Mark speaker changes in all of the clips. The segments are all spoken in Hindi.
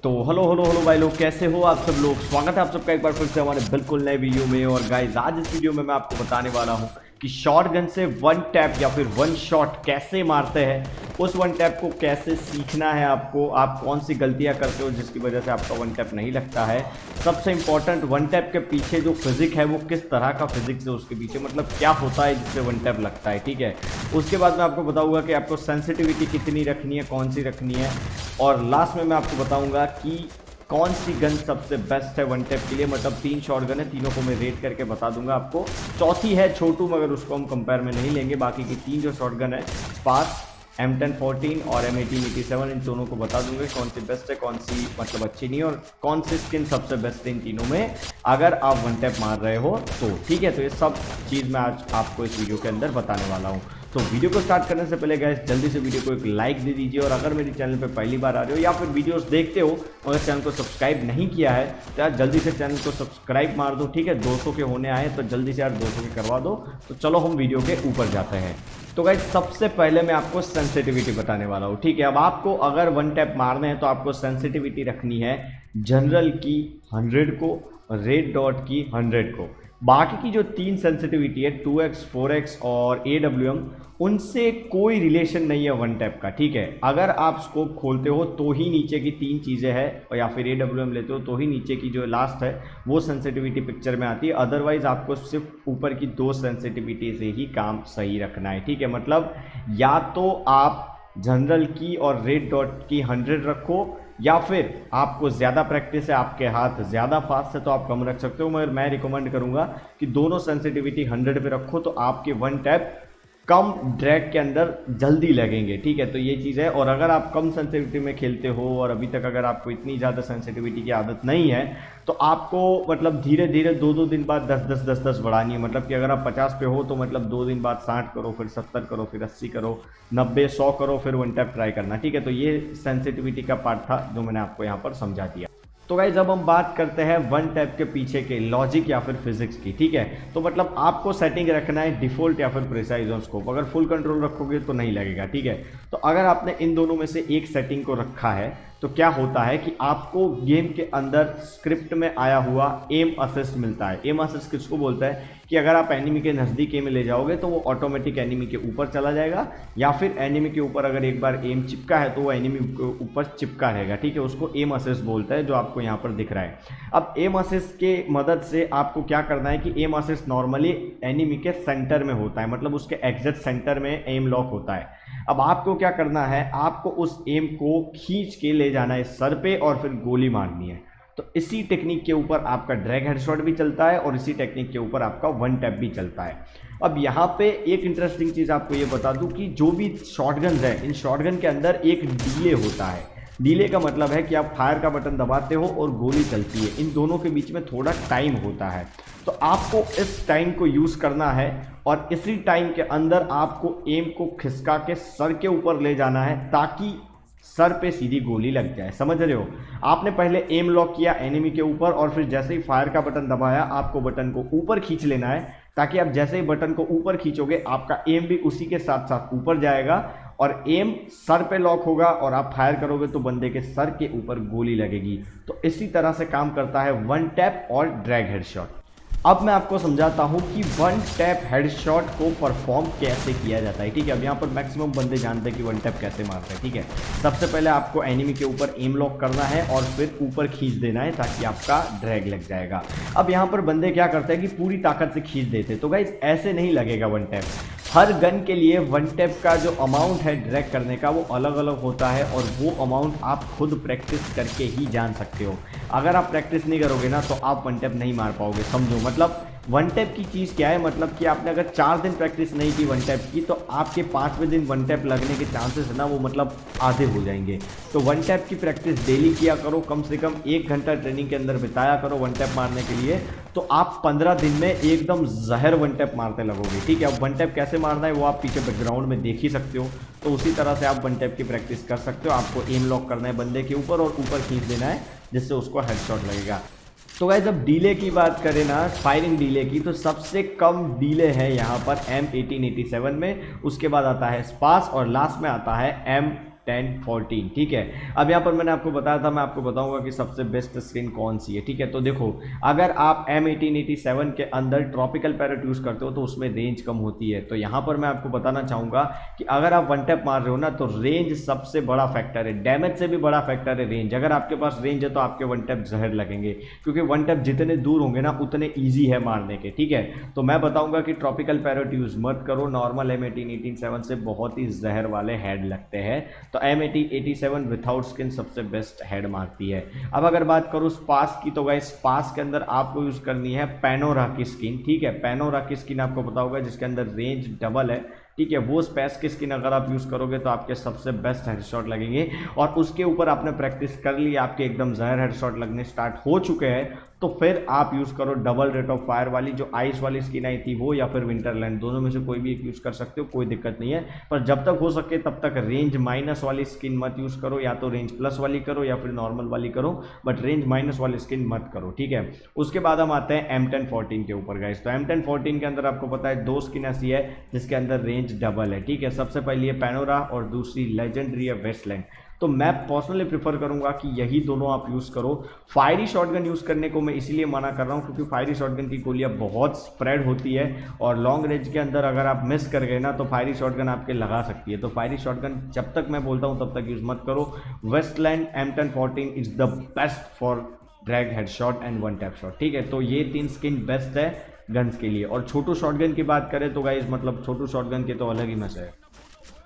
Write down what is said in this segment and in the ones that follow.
Speaker 1: तो हेलो हेलो हेलो भाई लोग, कैसे हो आप सब लोग। स्वागत है आप सबका एक बार फिर से हमारे बिल्कुल नए वीडियो में। और गाइस आज इस वीडियो में मैं आपको बताने वाला हूं कि शॉटगन से वन टैप या फिर वन शॉट कैसे मारते हैं। उस वन टैप को कैसे सीखना है आपको, आप कौन सी गलतियां करते हो जिसकी वजह से आपका वन टैप नहीं लगता है। सबसे इंपॉर्टेंट, वन टैप के पीछे जो फिजिक है वो किस तरह का फिजिक्स है उसके पीछे, मतलब क्या होता है जिससे वन टैप लगता है, ठीक है। उसके बाद मैं आपको बताऊंगा कि आपको सेंसिटिविटी कितनी रखनी है, कौन सी रखनी है। और लास्ट में मैं आपको बताऊंगा कि कौन सी गन सबसे बेस्ट है वन टैप के लिए। मतलब 3 शॉट गन है, तीनों को मैं रेट करके बता दूंगा आपको। चौथी है छोटू, मगर उसको हम कंपेयर में नहीं लेंगे। बाकी की 3 जो शॉट गन है, स्पार्स, M1014 और M1887, इन दोनों को बता दूंगे कौन सी बेस्ट है, कौन सी मतलब अच्छी नहीं है, और कौन सी स्किन सबसे बेस्ट है इन तीनों में अगर आप वन टैप मार रहे हो तो, ठीक है। तो ये सब चीज़ मैं आज आपको इस वीडियो के अंदर बताने वाला हूँ। तो वीडियो को स्टार्ट करने से पहले गाइस जल्दी से वीडियो को एक लाइक दे दीजिए। और अगर मेरे चैनल पे पहली बार आ रहे हो या फिर वीडियोस देखते हो और चैनल को सब्सक्राइब नहीं किया है तो यार जल्दी से चैनल को सब्सक्राइब मार दो, ठीक है। 200 के होने आए तो जल्दी से यार 200 के करवा दो। तो चलो हम वीडियो के ऊपर जाते हैं। तो गाइस सबसे पहले मैं आपको सेंसिटिविटी बताने वाला हूँ, ठीक है। अब आपको अगर वन टैप मारने हैं तो आपको सेंसिटिविटी रखनी है जनरल की 100 को, रेड डॉट की 100 को। बाकी की जो 3 सेंसिटिविटी है 2x, 4x और AWM, उनसे कोई रिलेशन नहीं है वन टैप का, ठीक है। अगर आप स्कोप खोलते हो तो ही नीचे की 3 चीज़ें हैं, या फिर AWM लेते हो तो ही नीचे की जो लास्ट है वो सेंसिटिविटी पिक्चर में आती है। अदरवाइज आपको सिर्फ ऊपर की 2 सेंसिटिविटी से ही काम सही रखना है, ठीक है। मतलब या तो आप जनरल की और रेड डॉट की 100 रखो, या फिर आपको ज़्यादा प्रैक्टिस है, आपके हाथ ज़्यादा फास्ट है तो आप कम रख सकते हो। मगर मैं रिकमेंड करूंगा कि दोनों सेंसिटिविटी 100 पे रखो तो आपके वन टैप कम ड्रैग के अंदर जल्दी लगेंगे, ठीक है। तो ये चीज़ है। और अगर आप कम सेंसिटिविटी में खेलते हो और अभी तक अगर आपको इतनी ज़्यादा सेंसिटिविटी की आदत नहीं है तो आपको मतलब धीरे धीरे 2-2 दिन बाद 10-10 बढ़ानी है। मतलब कि अगर आप 50 पे हो तो मतलब 2 दिन बाद 60 करो, फिर 70 करो, फिर 80 करो, 90, 100 करो, फिर वन टैप ट्राई करना, ठीक है। तो ये सेंसिटिविटी का पार्ट था जो मैंने आपको यहाँ पर समझा दिया। तो गाइस अब हम बात करते हैं वन टैप के पीछे के लॉजिक या फिर फिजिक्स की, ठीक है। तो मतलब आपको सेटिंग रखना है डिफॉल्ट या फिर प्रिसाइज ऑन स्कोप। अगर फुल कंट्रोल रखोगे तो नहीं लगेगा, ठीक है। तो अगर आपने इन दोनों में से एक सेटिंग को रखा है तो क्या होता है कि आपको गेम के अंदर स्क्रिप्ट में आया हुआ एम असिस्ट मिलता है। एम असिस्ट किसको बोलता है कि अगर आप एनिमी के नज़दीक एम ले जाओगे तो वो ऑटोमेटिक एनिमी के ऊपर चला जाएगा, या फिर एनिमी के ऊपर अगर एक बार एम चिपका है तो वो एनिमी के ऊपर चिपका रहेगा, ठीक है। उसको एम असिस्ट बोलता है, जो आपको यहाँ पर दिख रहा है। अब एम असिस्ट के मदद से आपको क्या करना है कि एम असिस्ट नॉर्मली एनिमी के सेंटर में होता है, मतलब उसके एग्जैक्ट सेंटर में एम लॉक होता है। अब आपको क्या करना है, आपको उस एम को खींच के ले जाना है सर पे और फिर गोली मारनी है। तो इसी टेक्निक के ऊपर आपका ड्रैग हेडशॉट भी चलता है और इसी टेक्निक के ऊपर आपका वन टैप भी चलता है। अब यहाँ पे एक इंटरेस्टिंग चीज़ आपको ये बता दूं कि जो भी शॉटगन है, इन शॉटगन के अंदर एक डीले होता है। डीले का मतलब है कि आप फायर का बटन दबाते हो और गोली चलती है, इन दोनों के बीच में थोड़ा टाइम होता है। तो आपको इस टाइम को यूज़ करना है और इसी टाइम के अंदर आपको एम को खिसका के सर के ऊपर ले जाना है ताकि सर पे सीधी गोली लग जाए, समझ रहे हो। आपने पहले एम लॉक किया एनिमी के ऊपर और फिर जैसे ही फायर का बटन दबाया आपको बटन को ऊपर खींच लेना है, ताकि आप जैसे ही बटन को ऊपर खींचोगे आपका एम भी उसी के साथ साथ ऊपर जाएगा और एम सर पे लॉक होगा और आप फायर करोगे तो बंदे के सर के ऊपर गोली लगेगी। तो इसी तरह से काम करता है वन टैप और ड्रैग हेडशॉट। अब मैं आपको समझाता हूं कि वन टैप हेडशॉट को परफॉर्म कैसे किया जाता है, ठीक है। अब यहाँ पर मैक्सिमम बंदे जानते हैं कि वन टैप कैसे मारते हैं, ठीक है। सबसे पहले आपको एनिमी के ऊपर एम लॉक करना है और फिर ऊपर खींच देना है ताकि आपका ड्रैग लग जाएगा। अब यहाँ पर बंदे क्या करते हैं कि पूरी ताकत से खींच देते हैं, तो गाइस ऐसे नहीं लगेगा वन टैप। हर गन के लिए वन टैप का जो अमाउंट है ड्रैग करने का वो अलग अलग होता है और वो अमाउंट आप खुद प्रैक्टिस करके ही जान सकते हो। अगर आप प्रैक्टिस नहीं करोगे ना तो आप वन टैप नहीं मार पाओगे, समझो। मतलब वन टैप की चीज़ क्या है, मतलब कि आपने अगर 4 दिन प्रैक्टिस नहीं की वन टैप की तो आपके 5वें दिन वन टैप लगने के चांसेस है ना वो मतलब आधे हो जाएंगे। तो वन टैप की प्रैक्टिस डेली किया करो, कम से कम 1 घंटा ट्रेनिंग के अंदर बिताया करो वन टैप मारने के लिए, तो आप 15 दिन में एकदम जहर वन टैप मारते लगोगे, ठीक है। अब वन टैप कैसे मारना है वो आप पीछे बैकग्राउंड में देख ही सकते हो। तो उसी तरह से आप वन टैप की प्रैक्टिस कर सकते हो। आपको एम लॉक करना है बंदे के ऊपर और ऊपर खींच देना है जिससे उसको हेडशॉट लगेगा। तो गाइस जब डीले की बात करें ना, फायरिंग डीले की, तो सबसे कम डीले है यहाँ पर M1887 में, उसके बाद आता है स्पास और लास्ट में आता है 10 14, ठीक है। अब यहाँ पर मैंने आपको बताया था, मैं आपको बताऊंगा कि सबसे बेस्ट स्किन कौन सी है, ठीक है। तो देखो, अगर आप M1887 के अंदर ट्रॉपिकल पैरेट यूज करते हो तो उसमें रेंज कम होती है। तो यहाँ पर मैं आपको बताना चाहूंगा कि अगर आप वन टैप मार रहे हो ना, तो रेंज सबसे बड़ा फैक्टर है, डैमेज से भी बड़ा फैक्टर है रेंज। अगर आपके पास रेंज है तो आपके वन टैप जहर लगेंगे, क्योंकि वन टैप जितने दूर होंगे ना उतने ईजी है मारने के, ठीक है। तो मैं बताऊंगा कि ट्रॉपिकल पैरेट यूज मत करो, नॉर्मल M1887 से बहुत ही जहर वाले हेड लगते हैं। तो M1887 विथआउट स्किन सबसे बेस्ट हेड मारती है। अब अगर बात करूं स्पास की, तो गाइस स्पास के अंदर आपको यूज करनी है पैनोरा की स्किन, ठीक है। पैनोरा की स्किन आपको पता होगा जिसके अंदर रेंज डबल है, ठीक है। वो स्पेस की स्किन अगर आप यूज करोगे तो आपके सबसे बेस्ट हेडशॉट लगेंगे। और उसके ऊपर आपने प्रैक्टिस कर ली, आपके एकदम जहर हेडशॉट लगने स्टार्ट हो चुके हैं, तो फिर आप यूज करो डबल रेट ऑफ फायर वाली जो आइस वाली स्किन आई थी वो, या फिर विंटरलैंड, दोनों में से कोई भी एक यूज कर सकते हो, कोई दिक्कत नहीं है। पर जब तक हो सके तब तक रेंज माइनस वाली स्किन मत यूज करो, या तो रेंज प्लस वाली करो या फिर नॉर्मल वाली करो, बट रेंज माइनस वाली स्किन मत करो, ठीक है। उसके बाद हम आते हैं M1014 के ऊपर गाइस। तो M1014 के अंदर आपको पता है दो स्किन ऐसी है जिसके अंदर रेंज डबल है, ठीक है। सबसे पहली है पैनोरा और दूसरी लेजेंडरी है वेस्टलैंड। तो मैं पर्सनली प्रीफर करूंगा कि यही दोनों आप यूज करो। फायरी शॉटगन यूज करने को मैं इसीलिए मना कर रहा हूं क्योंकि फायरी शॉटगन की गोलियां बहुत स्प्रेड होती है और लॉन्ग रेंज के अंदर अगर आप मिस कर गए ना तो फायरी शॉटगन आपके लगा सकती है। तो फायरी शॉटगन जब तक मैं बोलता हूं तब तक यूज मत करो। Wasteland M1014 is the best for drag headshot and one tap shot, ठीक है। तो ये तीन स्किन बेस्ट है गन्स के लिए। और छोटू शॉटगन की बात करें तो गाइस मतलब छोटू शॉटगन के तो अलग ही मजा है।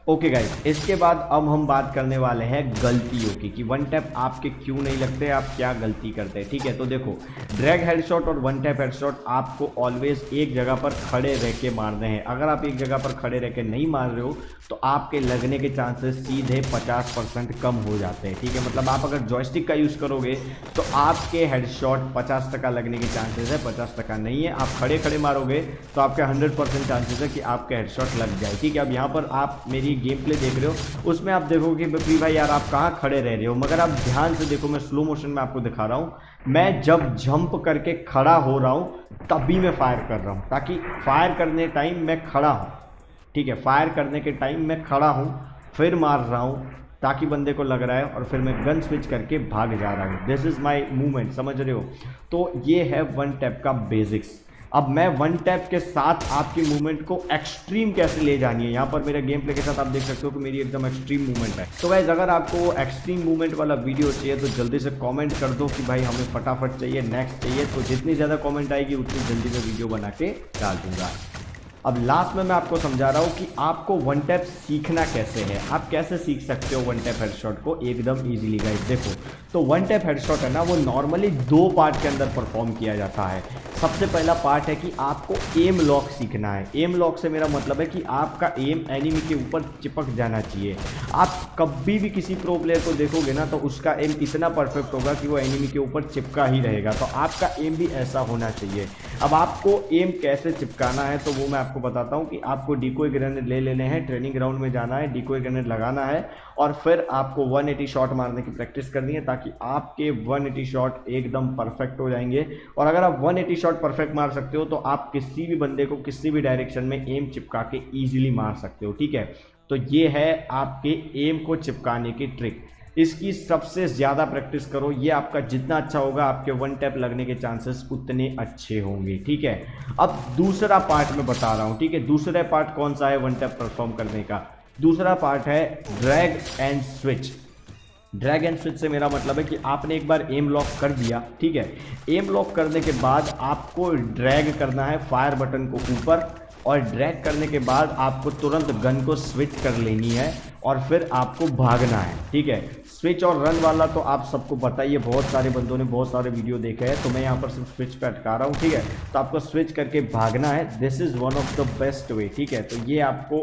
Speaker 1: ओके गाइस, इसके बाद अब हम बात करने वाले हैं गलतियों की कि वन टैप आपके क्यों नहीं लगते, आप क्या गलती करते हैं, ठीक है। तो देखो, ड्रैग हेडशॉट और वन टैप हेडशॉट आपको ऑलवेज एक जगह पर खड़े रह के मारने हैं। अगर आप एक जगह पर खड़े रह के नहीं मार रहे हो तो आपके लगने के चांसेस सीधे 50% कम हो जाते हैं, ठीक है। मतलब आप अगर जॉयस्टिक का यूज़ करोगे तो आपके हेडशॉट 50% लगने के चांसेस है, 50% नहीं है। आप खड़े खड़े मारोगे तो आपके 100% चांसेस है कि आपके हेडशॉट लग जाए, ठीक है। अब यहाँ पर आप मेरी गेम प्ले देख रहे हो, उसमें आप देखोगे कि भाई यार आप कहाँ खड़े रह रहे हो, मगर आप ध्यान से देखो, मैं स्लो मोशन में आपको दिखा रहा हूँ। मैं जब जंप करके खड़ा हो रहा हूँ तभी मैं फायर कर रहा हूँ, ताकि फायर करने टाइम मैं खड़ा हूँ, ठीक है। फायर करने के टाइम मैं खड़ा हूँ, फिर मार रहा हूँ ताकि बंदे को लग रहा है, और फिर मैं गन स्विच करके भाग जा रहा हूँ। दिस इज माई मूवमेंट, समझ रहे हो। तो ये है वन टैप का बेसिक्स। अब मैं वन टैप के साथ आपकी मूवमेंट को एक्सट्रीम कैसे ले जानी है, यहाँ पर मेरे गेम प्ले के साथ आप देख सकते हो कि मेरी एकदम एक्सट्रीम मूवमेंट है। तो गाइस, अगर आपको एक्सट्रीम मूवमेंट वाला वीडियो चाहिए तो जल्दी से कमेंट कर दो कि भाई हमें फटाफट चाहिए, नेक्स्ट चाहिए। तो जितनी ज़्यादा कमेंट आएगी उतनी जल्दी मैं वीडियो बना के डाल दूंगा। अब लास्ट में मैं आपको समझा रहा हूँ कि आपको वन टैप सीखना कैसे है, आप कैसे सीख सकते हो वन टैप हेडशॉट को एकदम इजीली। गाइस देखो, तो वन टैप हेडशॉट है ना, वो नॉर्मली दो पार्ट के अंदर परफॉर्म किया जाता है। सबसे पहला पार्ट है कि आपको एम लॉक सीखना है। एम लॉक से मेरा मतलब है कि आपका एम एनिमी के ऊपर चिपक जाना चाहिए। आप कभी भी किसी प्रो प्लेयर को देखोगे ना तो उसका एम इतना परफेक्ट होगा कि वो एनिमी के ऊपर चिपका ही रहेगा। तो आपका एम भी ऐसा होना चाहिए। अब आपको एम कैसे चिपकाना है तो वो मैं आपको बताता हूँ कि आपको डिकोय ग्रेनेड ले लेने हैं, ट्रेनिंग ग्राउंड में जाना है, डिकोय ग्रेनेड लगाना है और फिर आपको 180 शॉट मारने की प्रैक्टिस करनी है ताकि आपके 180 शॉट एकदम परफेक्ट हो जाएंगे। और अगर आप 180 शॉट परफेक्ट मार सकते हो तो आप किसी भी बंदे को किसी भी डायरेक्शन में एम चिपका के ईजिली मार सकते हो, ठीक है। तो ये है आपके एम को चिपकाने की ट्रिक। इसकी सबसे ज़्यादा प्रैक्टिस करो, ये आपका जितना अच्छा होगा आपके वन टैप लगने के चांसेस उतने अच्छे होंगे, ठीक है। अब दूसरा पार्ट मैं बता रहा हूँ, ठीक है। दूसरा पार्ट कौन सा है वन टैप परफॉर्म करने का? दूसरा पार्ट है drag and switch. Drag and switch से मेरा मतलब है कि आपने एक बार एम लॉक कर दिया, ठीक है। एम लॉक करने के बाद आपको ड्रैग करना है फायर बटन को ऊपर, और ड्रैग करने के बाद आपको तुरंत गन को स्विच कर लेनी है और फिर आपको भागना है, ठीक है। स्विच और रन वाला तो आप सबको बताइए, बहुत सारे बंदों ने बहुत सारे वीडियो देखे हैं, तो मैं यहाँ पर सिर्फ स्विच पे अटका रहा हूँ, ठीक है। तो आपको स्विच करके भागना है। This is one of the best way, ठीक है। तो ये आपको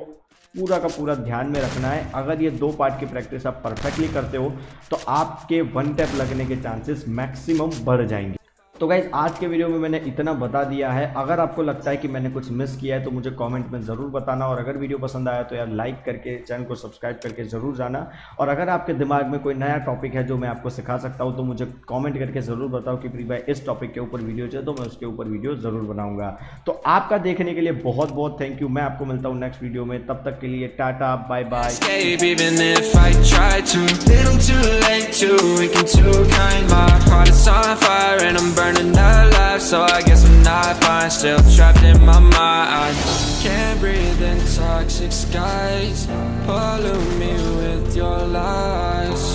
Speaker 1: पूरा का पूरा ध्यान में रखना है। अगर ये दो पार्ट की प्रैक्टिस आप परफेक्टली करते हो तो आपके वन टैप लगने के चांसेस मैक्सिमम बढ़ जाएंगे। तो गाइज आज के वीडियो में मैंने इतना बता दिया है। अगर आपको लगता है कि मैंने कुछ मिस किया है तो मुझे कमेंट में ज़रूर बताना, और अगर वीडियो पसंद आया तो यार लाइक करके चैनल को सब्सक्राइब करके ज़रूर जाना। और अगर आपके दिमाग में कोई नया टॉपिक है जो मैं आपको सिखा सकता हूँ तो मुझे कमेंट करके ज़रूर बताओ कि प्री भाई इस टॉपिक के ऊपर वीडियो चाहिए, तो मैं उसके ऊपर वीडियो ज़रूर बनाऊंगा। तो आपका देखने के लिए बहुत बहुत थैंक यू। मैं आपको मिलता हूँ नेक्स्ट वीडियो में, तब तक के लिए tata bye bye.
Speaker 2: So I guess I'm not fine, still trapped in my mind. Can't breathe in toxic skies, pollute me with your lies.